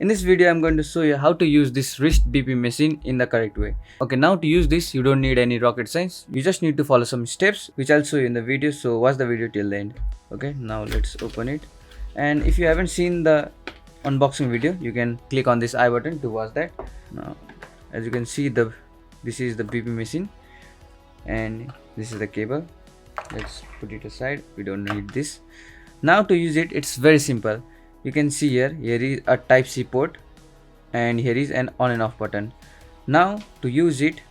In this video, I'm going to show you how to use this wrist BP machine in the correct way. Okay, now to use this, you don't need any rocket science. You just need to follow some steps, which I'll show you in the video. So watch the video till the end. Okay, now let's open it. And if you haven't seen the unboxing video, you can click on this I button to watch that. Now, as you can see, this is the BP machine, and this is the cable. Let's put it aside. We don't need this. Now to use it, it's very simple. You can see here is a type C port, and here is an on and off button. Now to use it,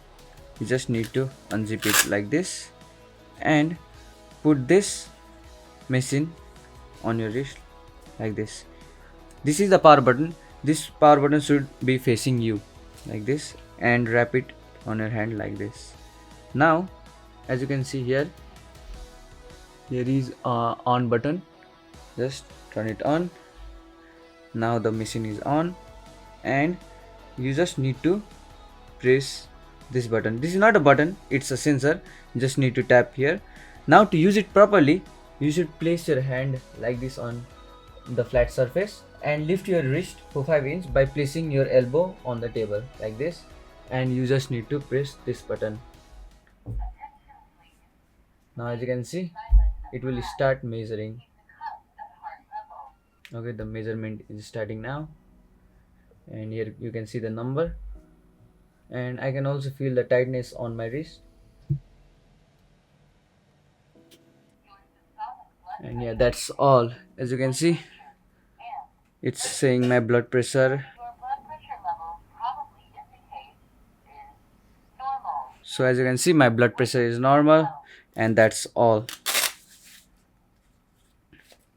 you just need to unzip it like this and put this machine on your wrist like this. This is the power button. This power button should be facing you like this, and wrap it on your hand like this. Now as you can see here is a on button. Just turn it on. Now the machine is on, and you just need to press this button. This is not a button, it's a sensor. You just need to tap here. Now to use it properly, you should place your hand like this on the flat surface and lift your wrist for 5 inches by placing your elbow on the table like this, and you just need to press this button. Now as you can see, it will start measuring. Okay, the measurement is starting now, and here you can see the number, and I can also feel the tightness on my wrist. And yeah, that's all. As you can see, it's saying my blood pressure. So as you can see, my blood pressure is normal, and that's all.